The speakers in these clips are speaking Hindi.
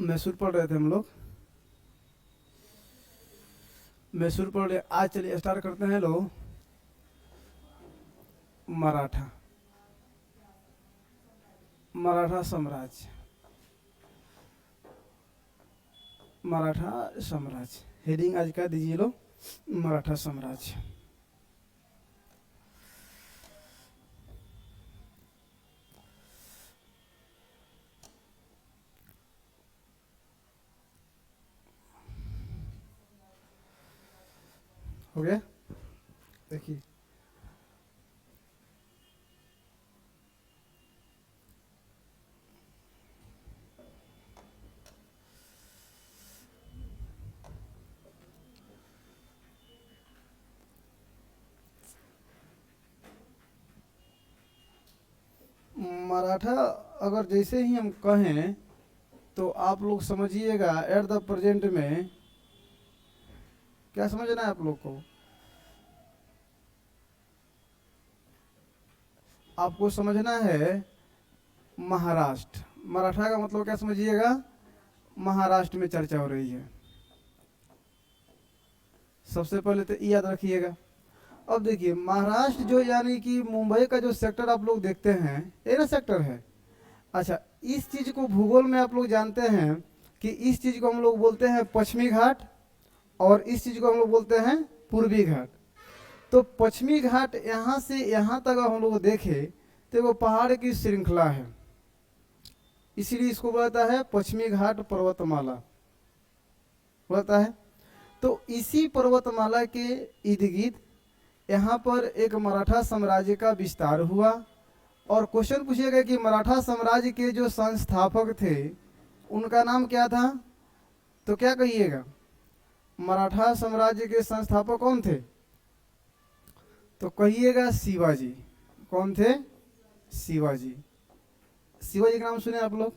मैसूर पढ़ रहे थे हम लोग। मैसूर पढ़ रहे। आज चलिए स्टार्ट करते हैं लोग मराठा। मराठा साम्राज्य। मराठा साम्राज्य हेडिंग आज का दीजिए लो, मराठा साम्राज्य। हो गया, देखिए मराठा अगर जैसे ही हम कहें तो आप लोग समझिएगा एट द प्रेजेंट में क्या समझना है आप लोग को। आपको समझना है महाराष्ट्र। मराठा का मतलब क्या समझिएगा, महाराष्ट्र में चर्चा हो रही है। सबसे पहले तो ये याद रखिएगा। अब देखिए महाराष्ट्र जो यानी कि मुंबई का जो सेक्टर आप लोग देखते हैं, ये ना सेक्टर है। अच्छा, इस चीज को भूगोल में आप लोग जानते हैं कि इस चीज को हम लोग बोलते हैं पश्चिमी घाट और इस चीज को हम लोग बोलते हैं पूर्वी घाट। तो पश्चिमी घाट यहाँ से यहाँ तक हम लोग देखें तो वो पहाड़ की श्रृंखला है, इसीलिए इसको बोलता है पश्चिमी घाट पर्वतमाला बोलता है। तो इसी पर्वतमाला के इर्द गिर्द यहाँ पर एक मराठा साम्राज्य का विस्तार हुआ। और क्वेश्चन पूछिएगा कि मराठा साम्राज्य के जो संस्थापक थे उनका नाम क्या था, तो क्या कहिएगा, मराठा साम्राज्य के संस्थापक कौन थे, तो कहिएगा शिवाजी। कौन थे, शिवाजी। शिवाजी का नाम सुने आप लोग।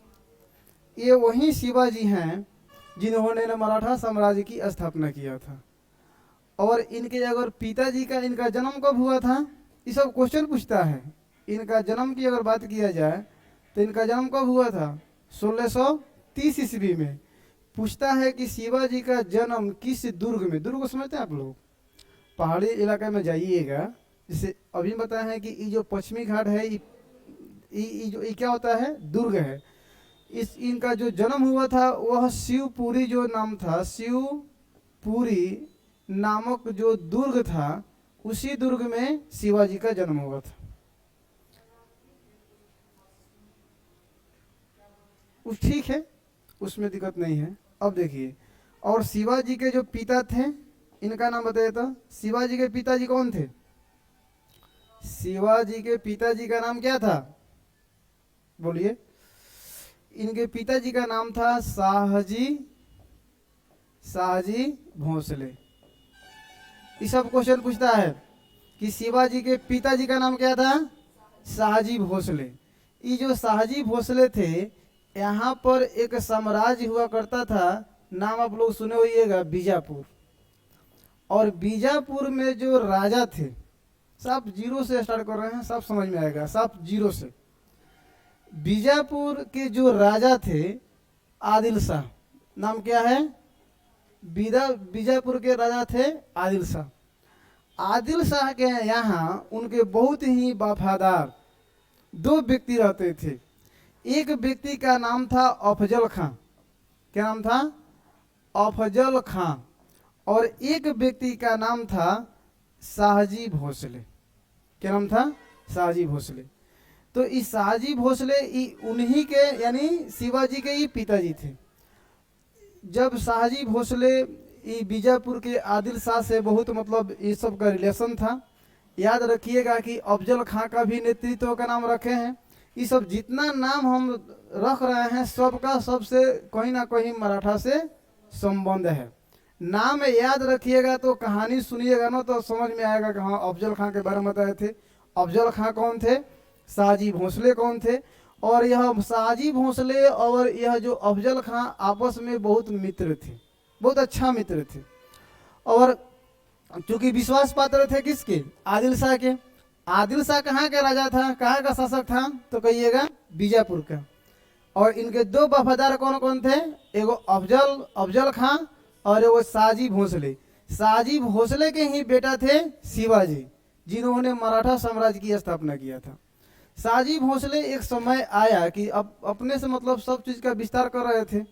ये वही शिवाजी हैं जिन्होंने ना मराठा साम्राज्य की स्थापना किया था। और इनके अगर पिताजी का इनका जन्म कब हुआ था, ये सब क्वेश्चन पूछता है। इनका जन्म की अगर बात किया जाए तो इनका जन्म कब हुआ था, 1630 ईस्वी में। पूछता है कि शिवाजी का जन्म किस दुर्ग में, दुर्ग को समझते हैं आप लोग, पहाड़ी इलाके में जाइएगा। जैसे अभी बताया है कि ये जो पश्चिमी घाट है ये क्या होता है, दुर्ग है। इस इनका जो जन्म हुआ था वह शिवपुरी जो नाम था, शिवपुरी नामक जो दुर्ग था, उसी दुर्ग में शिवाजी का जन्म हुआ था। उस ठीक है, उसमें दिक्कत नहीं है। अब देखिए, और शिवाजी के जो पिता थे इनका नाम बताइए तो, शिवाजी के पिताजी कौन थे, शिवाजी के पिताजी का नाम क्या था, बोलिए। इनके पिताजी का नाम था शाहजी भोसले। ये सब क्वेश्चन पूछता है कि शिवाजी के पिताजी का नाम क्या था, शाहजी भोसले। ये जो शाहजी भोसले थे, यहाँ पर एक साम्राज्य हुआ करता था, नाम आप लोग सुने होइएगा, बीजापुर। और बीजापुर में जो राजा थे, सब जीरो से स्टार्ट कर रहे हैं, सब समझ में आएगा, सब जीरो से। बीजापुर के जो राजा थे आदिल शाह, नाम क्या है, बीजापुर के राजा थे आदिल शाह। आदिल शाह के यहाँ उनके बहुत ही वफादार दो व्यक्ति रहते थे। एक व्यक्ति का नाम था अफजल खां, क्या नाम था, अफजल खां। और एक व्यक्ति का नाम था शाहजी भोसले, क्या नाम था, शाहजी भोसले। तो इस शाहजी भोसले उन्हीं के यानी शिवाजी के ही पिताजी थे। जब शाहजी भोसले बीजापुर के आदिल शाह से बहुत मतलब ये सब का रिलेशन था। याद रखिएगा कि अफजल खां का भी नेतृत्व का नाम रखे हैं। ये सब जितना नाम हम रख रहे हैं सबका सबसे कहीं ना कहीं मराठा से संबंध है। नाम याद रखिएगा तो कहानी सुनिएगा ना तो समझ में आएगा कि हाँ अफजल खां के बारे में बताए थे। अफजल खां कौन थे, शाहजी भोसले कौन थे। और यह शाहजी भोसले और यह जो अफजल खां आपस में बहुत मित्र थे, बहुत अच्छा मित्र थे। और चूंकि विश्वास पात्र थे किसके, आदिल शाह के। आदिल शाह कहाँ का राजा था, कहाँ का शासक था, तो कहिएगा बीजापुर का। और इनके दो वफादार कौन कौन थे? एगो अफजल खां और एगो साजी भोसले। साजी भोसले के ही बेटा थे शिवाजी, जिन्होंने मराठा साम्राज्य की स्थापना किया था। साजी भोसले एक समय आया कि अब अपने से मतलब सब चीज़ का विस्तार कर रहे थे।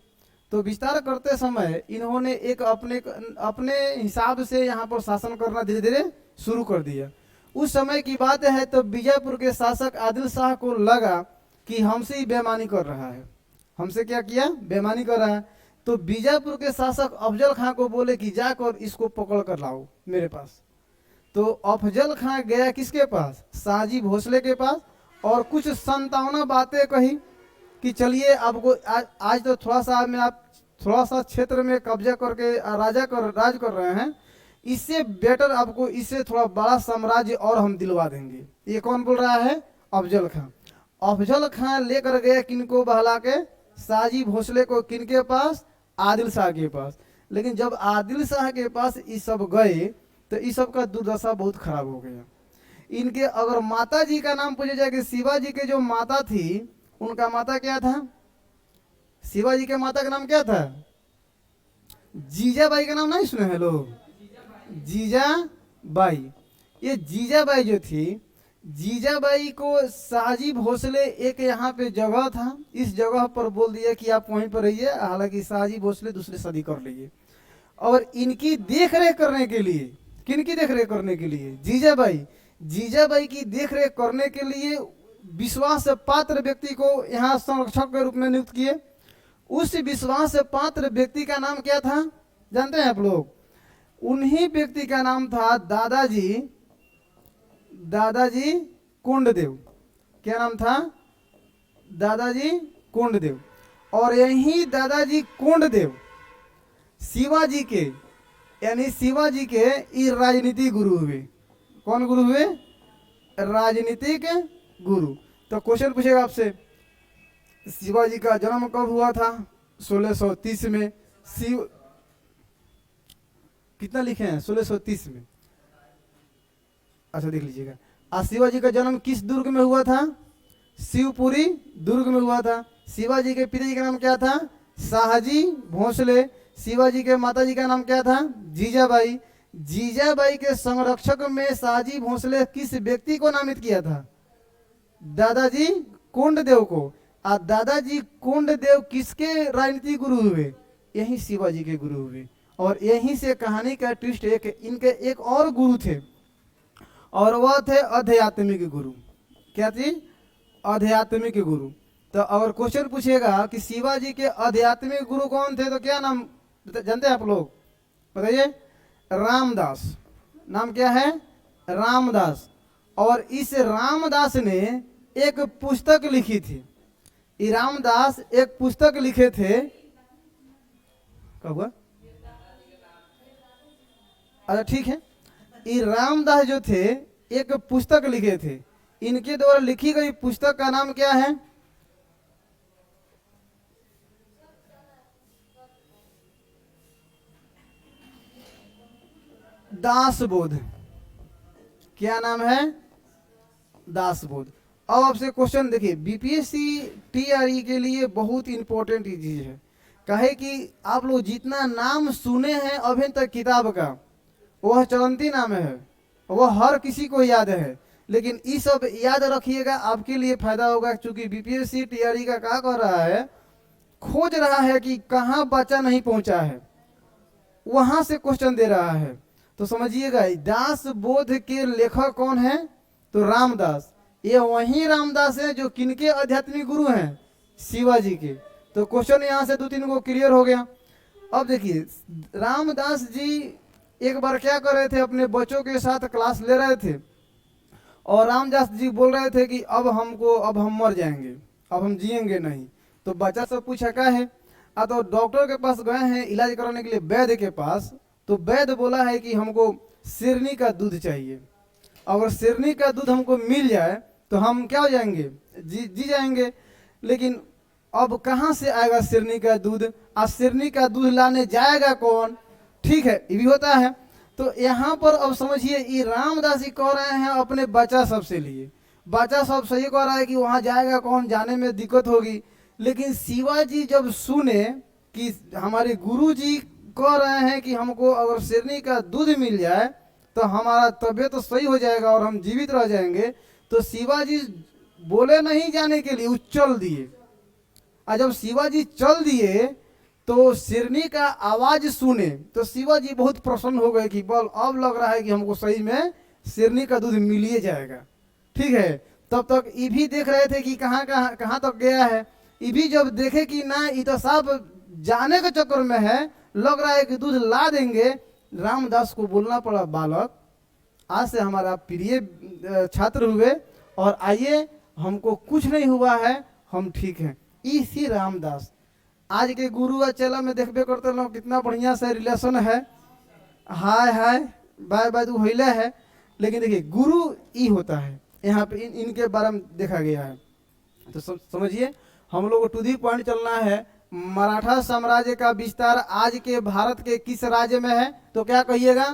तो विस्तार करते समय इन्होंने एक अपने अपने हिसाब से यहाँ पर शासन करना धीरे धीरे शुरू कर दिया। उस समय की बात है, तो बीजापुर के शासक आदिल शाह को लगा कि हमसे ही बेईमानी कर रहा है। हमसे क्या किया? बेईमानी कर रहा है। तो बीजापुर के शासक अफजल खां को बोले कि जाकर इसको पकड़ कर लाओ मेरे पास। तो अफजल खां गया किसके पास? साजी भोसले के पास, और कुछ संतावना बातें कही कि चलिए आपको आज तो थोड़ा सा क्षेत्र में कब्जा करके राज कर रहे हैं, इससे बेटर आपको इससे थोड़ा बड़ा साम्राज्य और हम दिलवा देंगे। ये कौन बोल रहा है? अफजल खां। अफजल खां लेकर गए किनको बहला के? साजी भोसले को। किनके पास? आदिल शाह के पास। लेकिन जब आदिल शाह के पास ये सब गए तो इस सब का दुर्दशा बहुत खराब हो गया। इनके अगर माता जी का नाम पूछा जाए कि शिवाजी के जो माता थी उनका माता क्या था? शिवाजी के माता का नाम क्या था? जीजाबाई का नाम नहीं सुने हैं लोग? जीजाबाई। ये जीजाबाई जो थी, जीजाबाई को साजी भोसले एक यहाँ पे जगह था, इस जगह पर बोल दिया कि आप वहीं पर रहिए। हालांकि साजी भोसले दूसरी शादी कर लिए, और इनकी देख रेख करने के लिए, किनकी देख रेख करने के लिए? जीजाबाई की देख रेख करने के लिए विश्वास से पात्र व्यक्ति को यहाँ संरक्षक के रूप में नियुक्त किए। उस विश्वास से पात्र व्यक्ति का नाम क्या था जानते हैं आप लोग? उन्हीं व्यक्ति का नाम था दादाजी कोंडदेव। क्या नाम था? दादाजी कोंडदेव। और यही दादाजी कोंडदेव शिवाजी के, यानी शिवाजी के ये राजनीतिक गुरु हुए। कौन गुरु हुए? राजनीतिक गुरु। तो क्वेश्चन पूछेगा आपसे, शिवाजी का जन्म कब हुआ था? 1630 में। शिव कितना लिखे हैं? 1630 में। अच्छा देख लीजिएगा। आज शिवाजी का जन्म किस दुर्ग में हुआ था? शिवपुरी दुर्ग में हुआ था। शिवाजी के पिताजी का नाम क्या था? शाहजी भोसले। शिवाजी के माताजी का नाम क्या था? जीजाबाई। जीजाबाई के संरक्षक में शाहजी भोसले किस व्यक्ति को नामित किया था? दादाजी कोंडदेव को। और दादाजी कोंडदेव किसके राजनीतिक गुरु हुए? यही शिवाजी के गुरु हुए। और यहीं से कहानी का ट्विस्ट है कि इनके एक और गुरु थे, और वह थे आध्यात्मिक गुरु। क्या थी? आध्यात्मिक गुरु। तो अगर क्वेश्चन पूछेगा कि शिवाजी के आध्यात्मिक गुरु कौन थे, तो क्या नाम जानते हैं आप लोग? बताइए। रामदास। नाम क्या है? रामदास। और इस रामदास ने एक पुस्तक लिखी थी। ये रामदास एक पुस्तक लिखे थे। क्या हुआ? अच्छा ठीक है। ये रामदास जो थे एक पुस्तक लिखे थे। इनके द्वारा लिखी गई पुस्तक का नाम क्या है? दासबोध। क्या नाम है? दासबोध। अब आपसे क्वेश्चन देखिए, बीपीएससी टीआरई के लिए बहुत इंपॉर्टेंट चीज है। कहे कि आप लोग जितना नाम सुने हैं अभी तक किताब का, वह चलंती नाम है, वह हर किसी को याद है। लेकिन ये सब याद रखिएगा, आपके लिए फायदा होगा। क्योंकि बीपीएससी टीआरई का क्या कर रहा है, खोज रहा है कि कहाँ बच्चा नहीं पहुंचा है, वहां से क्वेश्चन दे रहा है। तो समझिएगा, दासबोध के लेखक कौन है? तो रामदास। ये वही रामदास है जो किनके आध्यात्मिक गुरु हैं? शिवाजी के। तो क्वेश्चन यहाँ से 2-3 को क्लियर हो गया। अब देखिए, रामदास जी एक बार क्या कर रहे थे, अपने बच्चों के साथ क्लास ले रहे थे, और रामदास जी बोल रहे थे कि अब हम मर जाएंगे, अब हम जिएंगे नहीं। तो बच्चा सब पूछा क्या है? तो डॉक्टर के पास गए हैं इलाज कराने के लिए, वैद्य के पास। तो वैद्य बोला है कि हमको शेरनी का दूध चाहिए। अगर शेरनी का दूध हमको मिल जाए तो हम क्या हो जाएंगे? जी जाएंगे। लेकिन अब कहाँ से आएगा शेरनी का दूध? आज शेरनी का दूध लाने जाएगा कौन? ठीक है, ये भी होता है। तो यहाँ पर अब समझिए, ये रामदास जी कह रहे हैं अपने बच्चा सब से लिए। बच्चा सब सही कह रहा है कि वहाँ जाएगा कौन, जाने में दिक्कत होगी। लेकिन शिवाजी जब सुने कि हमारे गुरु जी कह रहे हैं कि हमको अगर शेरनी का दूध मिल जाए तो हमारा तबीयत तो सही हो जाएगा और हम जीवित रह जाएंगे, तो शिवाजी बोले नहीं जाने के लिए, वो चल दिए। और जब शिवाजी चल दिए तो शेरनी का आवाज सुने तो शिवाजी बहुत प्रसन्न हो गए कि बल अब लग रहा है कि हमको सही में शेरनी का दूध मिल ही जाएगा। ठीक है, तब तक ये भी देख रहे थे कि कहाँ कहाँ कहाँ तक गया है। ये भी जब देखे कि ना ये तो सब जाने के चक्कर में है, लग रहा है कि दूध ला देंगे, रामदास को बोलना पड़ा, बालक आज से हमारा प्रिय छात्र हुए और आइए, हमको कुछ नहीं हुआ है, हम ठीक हैं। इसी रामदास आज के गुरु और चेला में देखबे करते लोग कितना बढ़िया से रिलेशन है, हाय हाय बाय बाय तो होइले है। लेकिन देखिए गुरु ई होता है, यहाँ पे इनके बारे में देखा गया है। तो समझिए, हम लोग को टू दी पॉइंट चलना है। मराठा साम्राज्य का विस्तार आज के भारत के किस राज्य में है? तो क्या कहिएगा?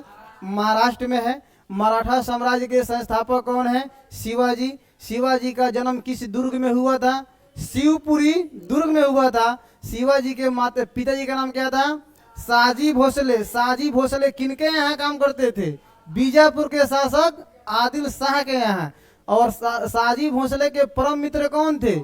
महाराष्ट्र में है। मराठा साम्राज्य के संस्थापक कौन है? शिवाजी। शिवाजी का जन्म किस दुर्ग में हुआ था? शिवपुरी दुर्ग में हुआ था। शिवाजी के माता पिताजी का नाम क्या था? शाहजी भोसले। शाहजी भोसले किनके यहाँ काम करते थे? बीजापुर के शासक आदिल शाह के यहाँ। और शाहजी भोसले के परम मित्र कौन थे?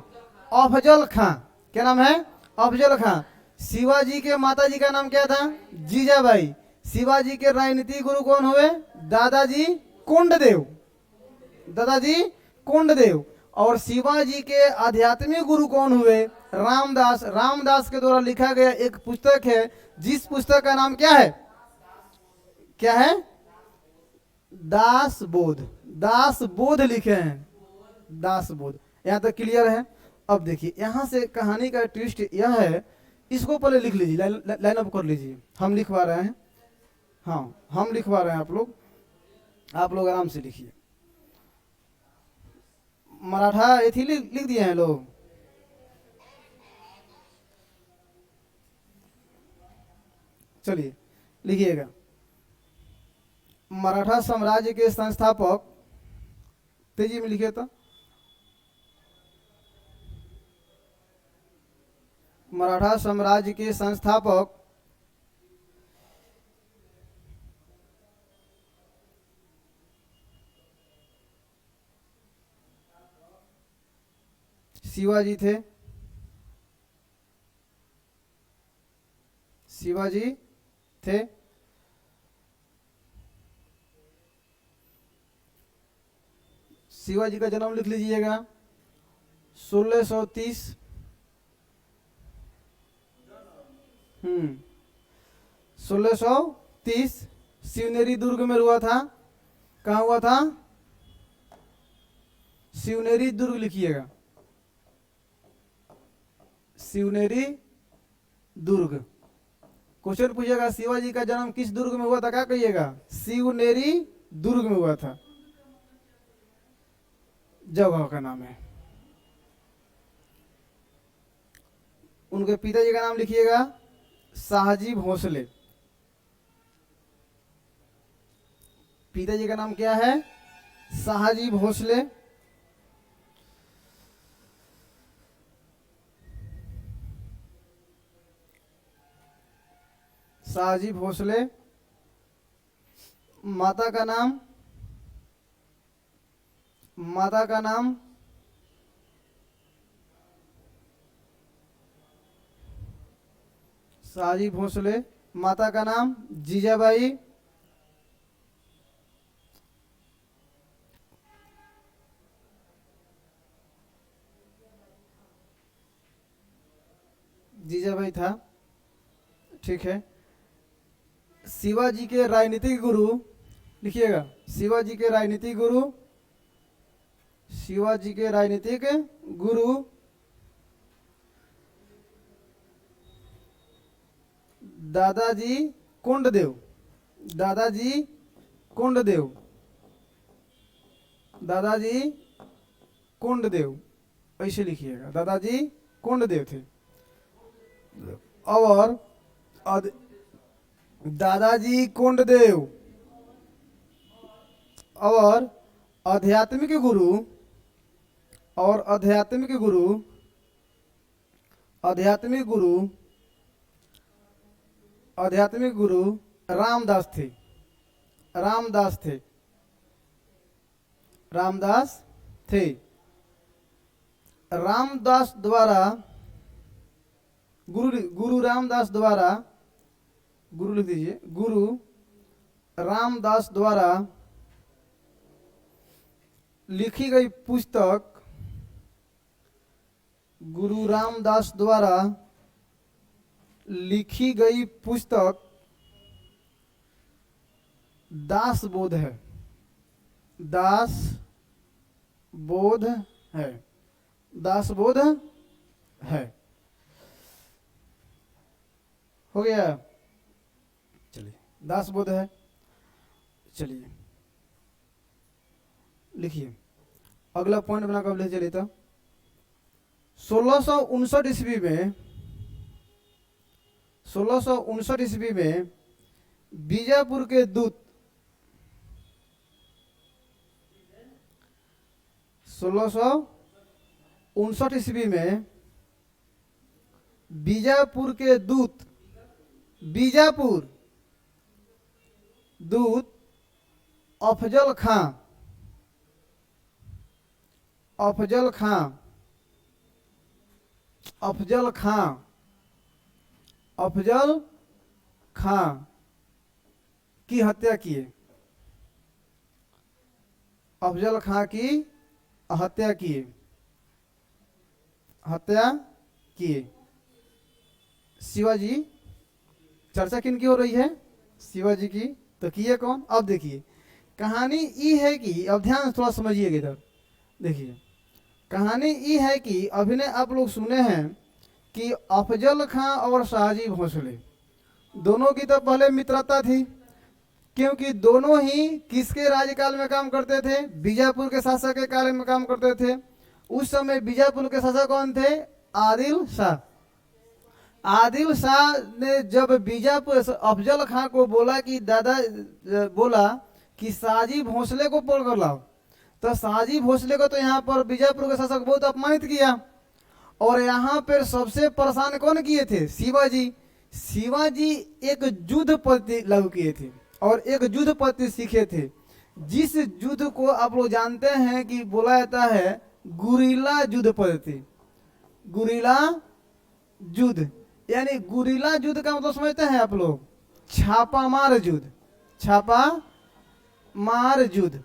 अफजल खां। क्या नाम है? अफजल खां। शिवाजी के माताजी का नाम क्या था? जीजाबाई। शिवाजी के राजनीतिक गुरु कौन हुए? दादाजी कोंडदेव। दादाजी कोंडदेव। और शिवाजी के आध्यात्मिक गुरु कौन हुए? रामदास। रामदास के द्वारा लिखा गया एक पुस्तक है, जिस पुस्तक का नाम क्या है? क्या है? दास बोध। दास बोध लिखे हैं, दास बोध। यहाँ तक क्लियर है? अब देखिए यहाँ से कहानी का ट्विस्ट यह है, इसको पहले लिख लीजिए, लाइन अप कर लीजिए। हम लिखवा रहे हैं, हाँ हम लिखवा रहे हैं, आप लोग आराम से लिखिए। मराठा एथी लिख दिए हैं लोग। चलिए लिखिएगा। मराठा साम्राज्य के संस्थापक, तेजी में लिखिए तो। मराठा साम्राज्य के संस्थापक शिवाजी थे। शिवाजी थे। शिवाजी का जन्म लिख लीजिएगा 1630। 1630 शिवनेरी दुर्ग में हुआ था। कहाँ हुआ था? शिवनेरी दुर्ग लिखिएगा, शिवनेरी दुर्ग। क्वेश्चन पूछेगा शिवाजी का जन्म किस दुर्ग में हुआ था, क्या कहिएगा? शिवनेरी दुर्ग में हुआ था, जगह का नाम है। उनके पिताजी का नाम लिखिएगा शाहजी भोसले। पिताजी का नाम क्या है? शाहजी भोसले। शाहजी भोसले। माता का नाम, माता का नाम शाहजी भोसले। माता का नाम जीजाबाई। जीजाबाई था, ठीक है। शिवाजी के राजनीतिक गुरु लिखिएगा, शिवाजी के राजनीतिक गुरु, शिवाजी के राजनीतिक गुरु दादाजी कोंडदेव। दादाजी कोंडदेव। दादाजी कोंडदेव ऐसे लिखिएगा, दादाजी कोंडदेव थे। और दादाजी कोंडदेव और आध्यात्मिक गुरु, और आध्यात्मिक गुरु आध्यात्मिक गुरु रामदास थे। रामदास थे। रामदास थे। रामदास द्वारा गुरु रामदास द्वारा, गुरु लिख दीजिए, गुरु रामदास द्वारा लिखी गई पुस्तक, गुरु रामदास द्वारा लिखी गई पुस्तक दास बोध है। दास बोध है। दास बोध है। हो गया, चलिए, दास बोध है। चलिए लिखिए, अगला पॉइंट बना कर ले चलिए। तो 1659 ईस्वी में, 1659 ईस्वी में बीजापुर के दूत, 1659 ईस्वी में बीजापुर के दूत, बीजापुर दूत अफजल खां, अफजल खां, अफजल खां, अफजल खां की हत्या किए। अफजल खां की हत्या किए, हत्या किए। शिवाजी, चर्चा किन की हो रही है? शिवाजी की। तो किए कौन? अब देखिए, कहानी ये है कि, अब ध्यान थोड़ा समझिएगा इधर, देखिए कहानी ये है कि अभिनय आप लोग सुने हैं कि अफजल खां और शाहजी भोसले दोनों की तो पहले मित्रता थी, क्योंकि दोनों ही किसके राज्यकाल में काम करते थे? बीजापुर के शासक के काल में काम करते थे। उस समय बीजापुर के शासक कौन थे? आदिल शाह। आदिल शाह ने जब बीजापुर अफजल खां को बोला कि दादा, बोला कि शाहजी भोसले को पकड़ कर लाओ, तो शाहजी भोसले को तो यहाँ पर बीजापुर के शासक बहुत अपमानित किया। और यहाँ पर सबसे परेशान कौन किए थे? शिवाजी। शिवाजी एक युद्ध पद्धति लागू किए थे और एक युद्ध पद्धति सीखे थे, जिस युद्ध को आप लोग जानते हैं कि बोला जाता है गुरिल्ला युद्ध पद्धति। गुरिल्ला युद्ध, यानी गुरिल्ला युद्ध का मतलब समझते हैं आप लोग? छापामार युद्ध। छापामार युद्ध।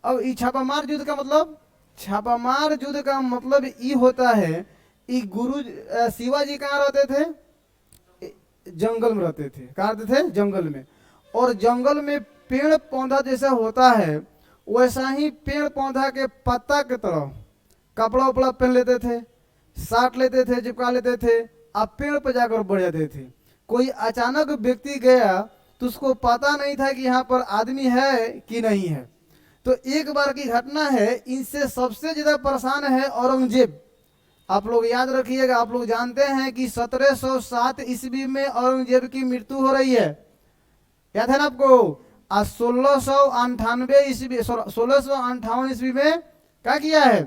अब ये छापामार युद्ध का मतलब, छापामार युद्ध का मतलब ये होता है, ये गुरु शिवाजी कहाँ रहते थे? जंगल में रहते थे। कहाँ रहते थे? जंगल में। और जंगल में पेड़ पौधा जैसा होता है, वैसा ही पेड़ पौधा के पत्ता के तरह कपड़ा उपड़ा पहन लेते थे, साट लेते थे, चिपका लेते थे, अब पेड़ पर जाकर बढ़ जाते थे। कोई अचानक व्यक्ति गया तो उसको पता नहीं था कि यहाँ पर आदमी है कि नहीं है। तो एक बार की घटना है, इनसे सबसे ज्यादा परेशान है औरंगजेब। आप लोग याद रखिएगा, आप लोग जानते हैं कि 1707 ईस्वी में औरंगजेब की मृत्यु हो रही है, याद है ना आपको? आज 1698 ईस्वी, 1658 ईस्वी में क्या किया है?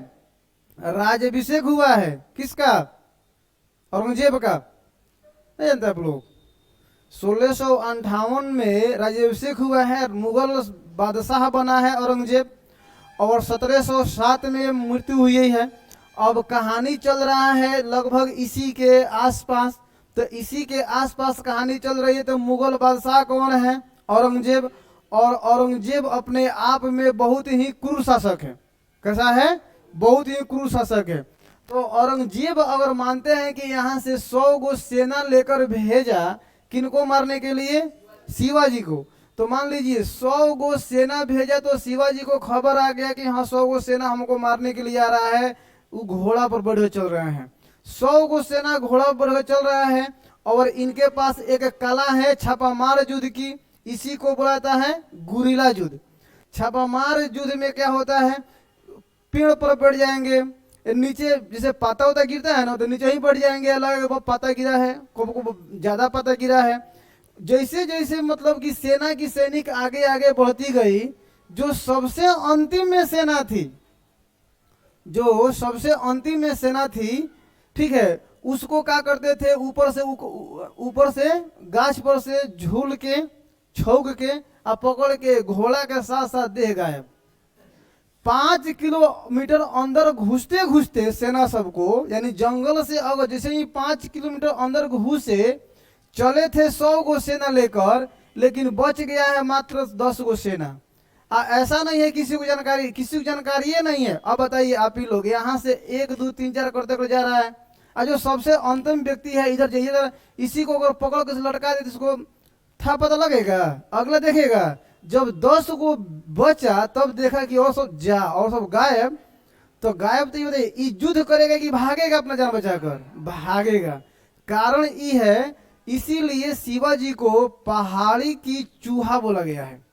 राज्याभिषेक हुआ है। किसका? औरंगजेब का। नहीं जानते आप लोग? 1658 में राज्याभिषेक हुआ है, मुगल बादशाह बना है औरंगजेब, और 1707 में मृत्यु हुई है। अब कहानी चल रहा है लगभग इसी के आसपास। तो इसी के आसपास कहानी चल रही है। तो मुगल बादशाह कौन है? औरंगजेब। और औरंगजेब अपने आप में बहुत ही क्रूर शासक है। कैसा है? बहुत ही क्रूर शासक है। तो औरंगजेब अगर मानते हैं कि यहाँ से 100 गो सेना लेकर भेजा, किनको मारने के लिए? शिवाजी को। तो मान लीजिए 100 गो सेना भेजा, तो शिवाजी को खबर आ गया कि हाँ 100 गो सेना हमको मारने के लिए आ रहा है। वो घोड़ा पर बढ़े चल रहे हैं, 100 गो सेना घोड़ा पर बढ़े चल रहा है। और इनके पास एक कला है छापामार युद्ध की, इसी को बुलाता है गुरिल्ला युद्ध। छापामार युद्ध में क्या होता है? पेड़ पर बैठ जाएंगे, नीचे जैसे पत्ता उता गिरता है ना, तो नीचे ही बैठ जाएंगे, अलग पत्ता गिरा है, को ज्यादा पत्ता गिरा है। जैसे जैसे मतलब कि सेना की सैनिक आगे आगे बढ़ती गई, जो सबसे अंतिम में सेना थी, जो सबसे अंतिम में सेना थी, ठीक है, उसको क्या करते थे, ऊपर से गाछ पर से झूल के छौक के और पकड़ के घोड़ा के साथ साथ दे गायब। 5 किलोमीटर अंदर घुसते घुसते सेना सबको, यानी जंगल से अगर जैसे ही 5 किलोमीटर अंदर घुसे, चले थे 100 गो सेना लेकर, लेकिन बच गया है मात्र 10 गो सेना। ऐसा नहीं है किसी को जानकारी ये नहीं है। अब बताइए आप ही लोग, यहाँ से 1 2 3 4 करते कर जा रहा है, और जो सबसे अंतिम व्यक्ति है इधर जाइए, इसी को अगर पकड़ के लटका दे तो इसको था पता लगेगा? अगला देखेगा। जब 10 को बचा तब देखा कि और सब गायब। तो गायब तो ये बताइए, युद्ध करेगा कि भागेगा अपना जान बचाकर? भागेगा। कारण ये है, इसीलिए शिवाजी को पहाड़ी की चूहा बोला गया है।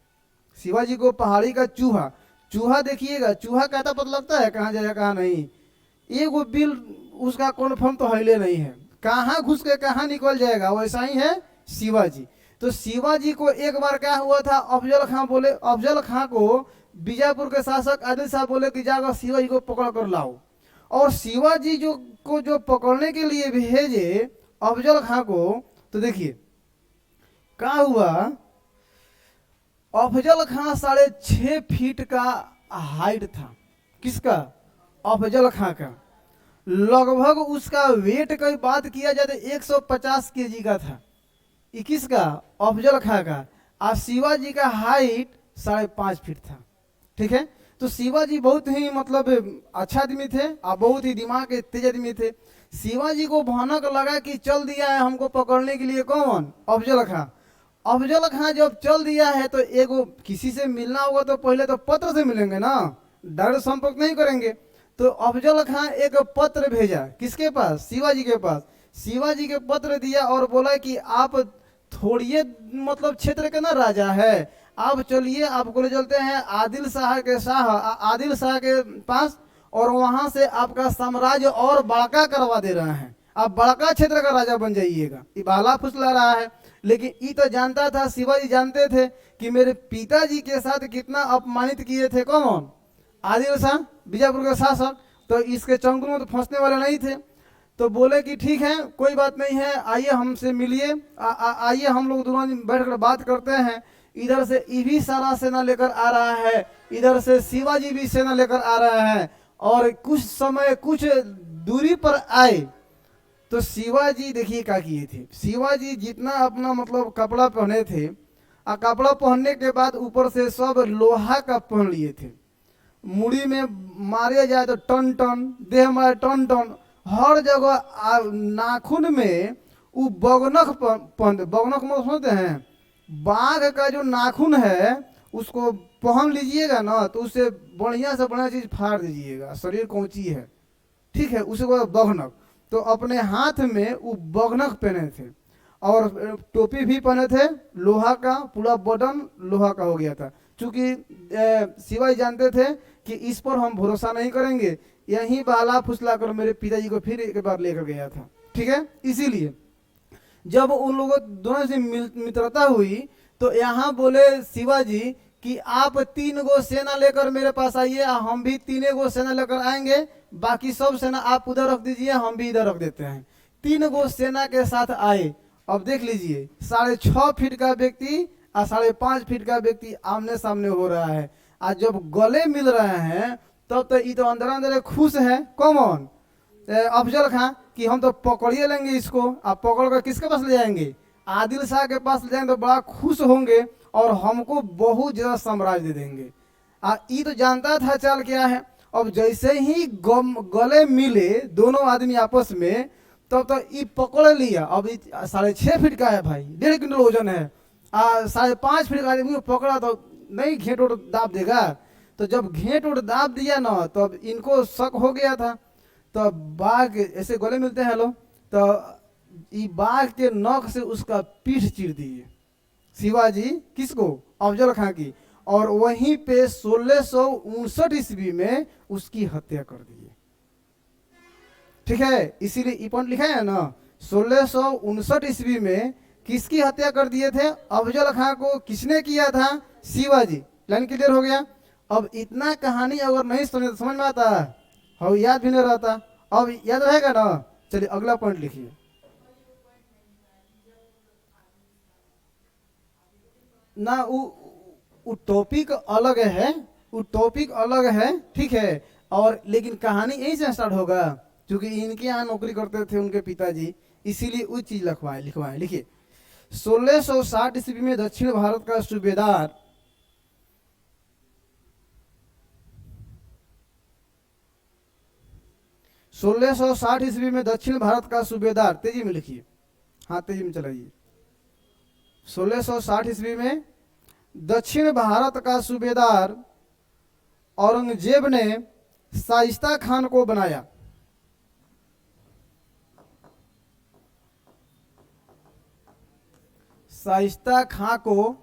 शिवाजी को पहाड़ी का चूहा देखिएगा, चूहा कहता पता लगता है कहाँ जाएगा कहाँ नहीं। एक बिल उसका कन्फर्म तो हिले नहीं है, कहाँ घुस के कहाँ निकल जाएगा। वैसा ही है शिवाजी। तो शिवाजी को एक बार क्या हुआ था, अफजल खां को बीजापुर के शासक आदिल शाह बोले कि जाकर शिवाजी को पकड़ कर लाओ। और शिवाजी जो पकड़ने के लिए भेजे अफजल खां को, तो देखिए क्या हुआ। अफजल खां 6.5 फीट का हाइट था। किसका? अफजल खां का। लगभग उसका वेट की बात किया जाए तो 150 केजी का था। 21 का अफजल खां का। और शिवाजी का हाइट 5.5 फीट था। ठीक है। तो शिवाजी बहुत ही मतलब अच्छा आदमी थे और बहुत ही दिमाग के तेज आदमी थे। शिवाजी को भनक लगा कि चल दिया है हमको पकड़ने के लिए कौन? अफजल खां। अफजल खां जब चल दिया है तो एगो किसी से मिलना होगा तो पहले तो पत्र से मिलेंगे ना, डायरेक्ट संपर्क नहीं करेंगे। तो अफजल खां एक पत्र भेजा, किसके पास? शिवाजी के पास। शिवाजी के पत्र दिया और बोला कि आप थोड़िए मतलब क्षेत्र के ना राजा है, आप चलिए, आपको ले चलते हैं आदिल शाह के पास, और वहां से आपका साम्राज्य और बड़का करवा दे रहे हैं, आप बड़का क्षेत्र का राजा बन जाइएगा। ये बाला फुसला रहा है, लेकिन ये तो जानता था, शिवाजी जानते थे कि मेरे पिताजी के साथ कितना अपमानित किए थे कौन? आदिल शाह, बीजापुर के शासक। तो इसके चंगुल में तो फंसने वाले नहीं थे। तो बोले कि ठीक है, कोई बात नहीं है, आइए हमसे मिलिए, आइए हम लोग दोनों बैठकर बात करते हैं। इधर से ये भी सारा सेना लेकर आ रहा है, इधर से शिवाजी भी सेना लेकर आ रहा है। और कुछ दूरी पर आए तो शिवाजी देखिए क्या किए थे। शिवाजी जितना अपना मतलब कपड़ा पहने थे, और कपड़ा पहनने के बाद ऊपर से सब लोहा का पहन लिए थे। मुड़ी में मारे जाए तो टन टन, देह मारे टन टन, हर जगह नाखून में वो बगनख में सुनते हैं, बाघ का जो नाखून है उसको पहन लीजिएगा ना तो उससे बढ़िया से बढ़िया चीज फाड़ दीजिएगा, शरीर कौची है। ठीक है, उसे बगनख। तो अपने हाथ में वो बगनख पहने थे, और टोपी भी पहने थे लोहा का, पूरा बटन लोहा का हो गया था। क्योंकि शिवाजी जानते थे कि इस पर हम भरोसा नहीं करेंगे, यही बाला फुसला कर मेरे पिताजी को फिर एक बार लेकर गया था। ठीक है, इसीलिए जब उन लोगों दोनों से मित्रता हुई तो यहाँ बोले शिवाजी कि आप 3 गो सेना लेकर मेरे पास आइए, हम भी 3 गो सेना लेकर आएंगे, बाकी सब सेना आप उधर रख दीजिए, हम भी इधर रख देते हैं। 3 गो सेना के साथ आए। अब देख लीजिए, 6.5 फीट का व्यक्ति और 5.5 फीट का व्यक्ति आमने सामने हो रहा है। आज जब गले मिल रहे हैं तब तो ये तो अंदर अंदर खुश है कौन? अफजल खां, कि हम तो पकड़िए लेंगे इसको। आप पकड़ कर किसके पास ले जाएंगे? आदिल शाह के पास ले जाएंगे तो बड़ा खुश होंगे और हमको बहुत ज्यादा साम्राज्य दे देंगे। ये तो जानता था चाल क्या है। अब जैसे ही गले मिले दोनों आदमी आपस में, तब तो ये पकड़ लिया। अब 6.5 फीट का है भाई, 1.5 क्विंटल वजन है। 5.5 फीट का आदमी को पकड़ा तो नहीं घेंट उठ दाब देगा। तो जब घेंट उठ दाब दिया ना, तब इनको शक हो गया था। तो बाघ ऐसे गले मिलते हैं लोग, तो ये बाघ के नख से उसका पीठ चीर दिए शिवाजी। किसको? अफजल खां की। और वहीं पे 1659 ईस्वी में उसकी हत्या कर दिए। ठीक है, इसीलिए ई पॉइंट लिखा है ना, 1659 ईस्वी में किसकी हत्या कर दिए थे? अफजल खां को। किसने किया था? शिवाजी। लाइन क्लियर हो गया। अब इतना कहानी अगर नहीं समझ में आता, और याद भी नहीं रहता। अब याद रहेगा ना, चलिए अगला पॉइंट लिखिए। ना वो टॉपिक अलग है, वो टॉपिक अलग है, ठीक है। और लेकिन कहानी यहीं से स्टार्ट होगा, क्योंकि इनके यहाँ नौकरी करते थे उनके पिताजी, इसीलिए वो चीज लिखवाए। लिखिए 1660 ईस्वी में दक्षिण भारत का सूबेदार 1660 ईस्वी में दक्षिण भारत का सूबेदार, तेजी में लिखिए, हाँ तेजी में चलाइए। 1660 ईस्वी में दक्षिण भारत का सूबेदार औरंगजेब ने शाइस्ता खान को बनाया। शाइस्ता खां को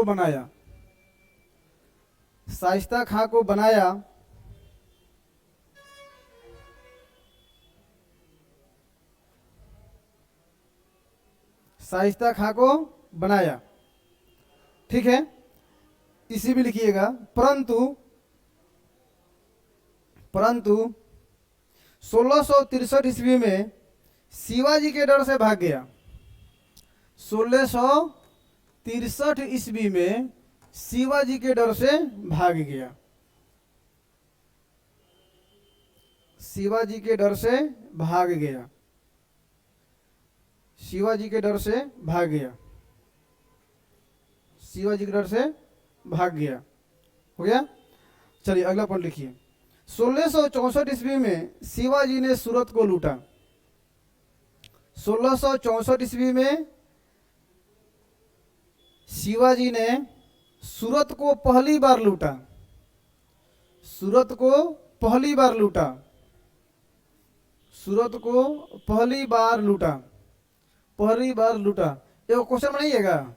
बनाया। शाइस्ता खां को बनाया। शाइस्ता खां को बनाया, ठीक है। इसी भी लिखिएगा। परंतु 1663 ईस्वी में शिवाजी के डर से भाग गया। 1663 ईस्वी में शिवाजी के डर से भाग गया। शिवाजी के डर से भाग गया। शिवाजी के डर से भाग गया। शिवाजी के डर से भाग गया। हो गया। चलिए अगला पॉइंट लिखिए। 1664 ईस्वी में शिवाजी ने सूरत को लूटा। 1664 ईस्वी में शिवाजी ने सूरत को पहली बार लूटा। सूरत को पहली बार लूटा। सूरत को पहली बार लूटा। पहली बार लूटा। ये क्वेश्चन बनाइएगा।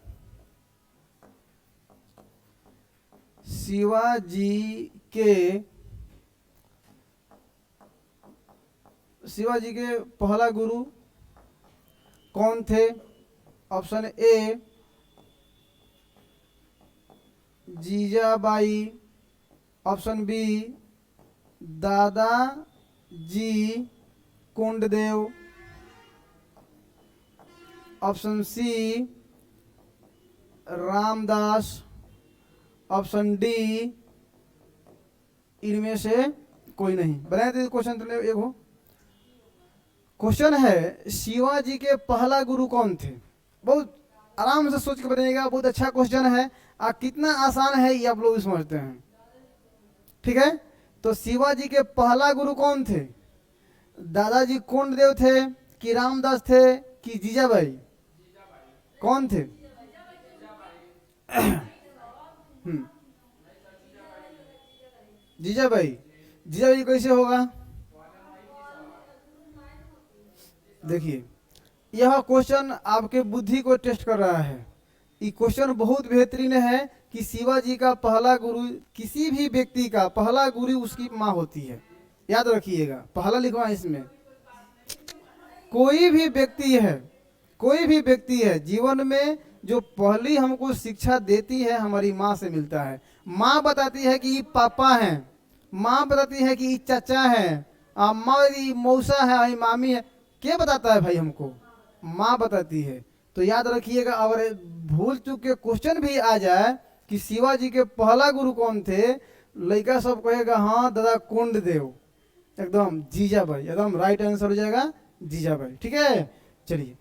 शिवाजी के पहला गुरु कौन थे? Option A Jijabai, option B Dadaji Kondadev, option C Ramdas, option D इनमें से कोई नहीं। बनाए थे क्वेश्चन तो एक हो। क्वेश्चन है शिवाजी के पहला गुरु कौन थे? बहुत आराम से सोच के बनाइएगा, बहुत अच्छा क्वेश्चन है। कितना आसान है ये आप लोग समझते हैं, ठीक है। तो शिवाजी के पहला गुरु कौन थे? दादाजी कोंडदेव थे कि रामदास थे कि जीजाबाई? कौन थे? जीजाबाई। जीजाबाई कैसे होगा? देखिए यह क्वेश्चन आपके बुद्धि को टेस्ट कर रहा है। ये क्वेश्चन बहुत बेहतरीन है कि शिवाजी का पहला गुरु, किसी भी व्यक्ति का पहला गुरु उसकी माँ होती है। याद रखिएगा, पहला लिखवा इसमें। कोई भी व्यक्ति है जीवन में जो पहली हमको शिक्षा देती है हमारी माँ से मिलता है। माँ बताती है कि ये पापा हैं, माँ बताती है कि ये चाचा हैं, माँ मौसा है, मामी है। क्या बताता है भाई हमको? माँ बताती है। तो याद रखिएगा, अगर भूल चूक के क्वेश्चन भी आ जाए कि शिवाजी के पहला गुरु कौन थे, लड़का सब कहेगा हाँ दादा कोंडदेव, एकदम जीजाबाई, एकदम राइट आंसर हो जाएगा जीजाबाई, ठीक है। चलिए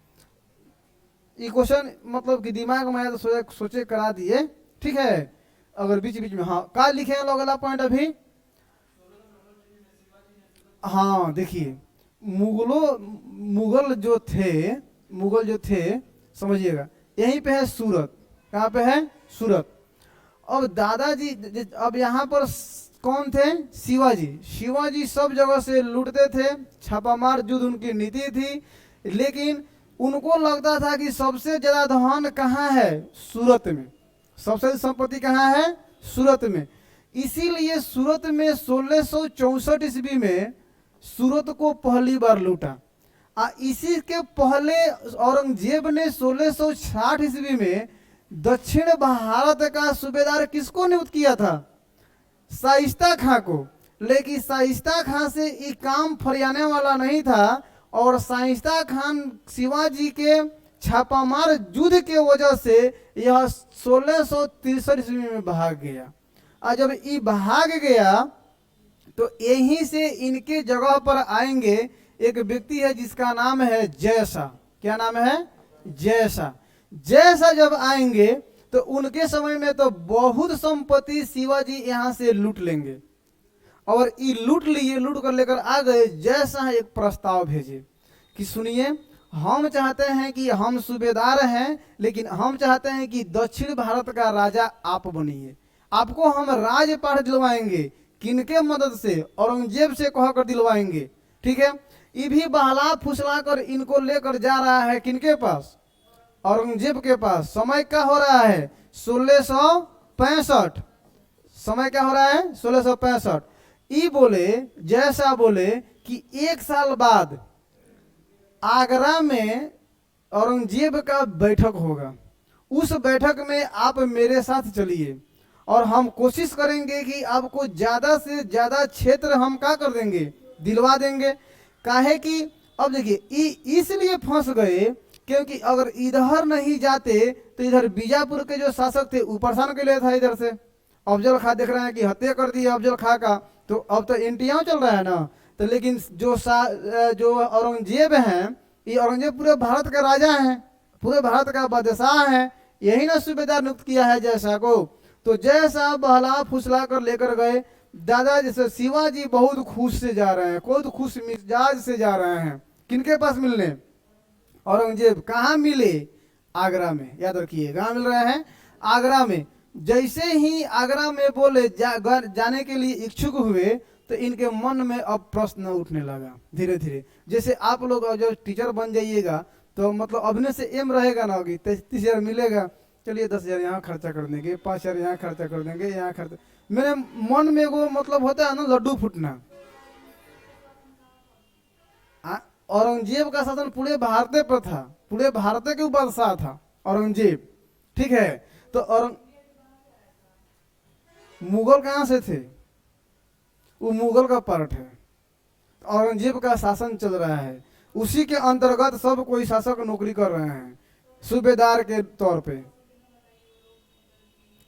ये क्वेश्चन मतलब कि दिमाग में आया तो सोचे करा दिए, ठीक है। अगर बीच बीच में हाँ का लिखे लोग अगला पॉइंट अभी। हाँ देखिए मुगल जो थे समझिएगा, यहीं पे है सूरत। कहाँ पे है? सूरत। अब दादाजी, अब यहाँ पर कौन थे? शिवाजी सब जगह से लूटते थे, छापामार युद्ध उनकी नीति थी। लेकिन उनको लगता था कि सबसे ज्यादा धन कहाँ है? सूरत में। सबसे संपत्ति कहाँ है? सूरत में। इसीलिए सूरत में 1664 ईस्वी में सूरत को पहली बार लूटा। इसी के पहले औरंगजेब ने 1660 ईस्वी में दक्षिण भारत का सूबेदार किसको नियुक्त किया था? शाइस्ता खां को। लेकिन शाइस्ता खान से ये काम फरियाने वाला नहीं था और शाइस्ता खान शिवाजी के छापामार युद्ध के वजह से यह 1663 ईस्वी में भाग गया। और जब ये भाग गया तो यहीं से इनके जगह पर आएंगे एक व्यक्ति है जिसका नाम है जयशाह। क्या नाम है? जयशाह। जयशाह जब आएंगे तो उनके समय में तो बहुत संपत्ति शिवाजी यहाँ से लूट लेंगे और ये लूट लिए, लूट कर लेकर आ गए। जयशाह एक प्रस्ताव भेजे कि सुनिए, हम चाहते हैं कि हम सूबेदार हैं, लेकिन हम चाहते हैं कि दक्षिण भारत का राजा आप बनिए। आपको हम राजपाट दिलवाएंगे। किनके मदद से? औरंगजेब से कहकर दिलवाएंगे। ठीक है। ये भी बहला फुसला कर इनको लेकर जा रहा है किनके पास? औरंगजेब के पास। समय क्या हो रहा है? 1665। समय क्या हो रहा है? 1665। ये बोले, जयशाह बोले कि 1 साल बाद आगरा में औरंगजेब का बैठक होगा। उस बैठक में आप मेरे साथ चलिए और हम कोशिश करेंगे कि आपको ज्यादा से ज्यादा क्षेत्र हम क्या कर देंगे? दिलवा देंगे। काहे कि अब देखिए इसलिए फंस गए क्योंकि अगर इधर नहीं जाते तो इधर बीजापुर के जो शासक थे वो परेशान के लिए था इधर से। अफजल खां देख रहे हैं कि हत्या कर दी अफजल खां का, तो अब तो इंतजाम चल रहा है ना। तो लेकिन जो औरंगजेब हैं, ये औरंगजेब पूरे भारत का राजा हैं, पूरे भारत का बादशाह हैं। यही ना सूबेदार नियुक्त किया है जयशाह को। तो जयशाह बहला फुसला कर लेकर गए। दादा जैसे शिवाजी बहुत खुश से जा रहे हैं, बहुत खुश मिजाज से जा रहे हैं। किनके पास मिलने? औरंगजेब। कहाँ मिले? आगरा में। याद रखिए, कहाँ मिल रहे हैं? आगरा में। जैसे ही आगरा में बोले जाने के लिए इच्छुक हुए तो इनके मन में अब प्रश्न उठने लगा धीरे धीरे। जैसे आप लोग जो टीचर बन जाइएगा तो मतलब अभिनय से एम रहेगा ना कि 30,000 मिलेगा, चलिए 10,000 यहाँ खर्चा कर देंगे, 5,000 यहाँ खर्चा कर देंगे, यहाँ खर्चा। मेरे मन में वो मतलब होता है ना लड्डू फूटना। औरंगजेब का शासन पूरे भारत पर था, पूरे भारत के ऊपर बादशाह था औरंगजेब। ठीक है। तो मुगल कहां से थे? वो मुगल का पार्ट है। औरंगजेब का शासन चल रहा है, उसी के अंतर्गत सब कोई शासक नौकरी कर रहे हैं सूबेदार के तौर पे।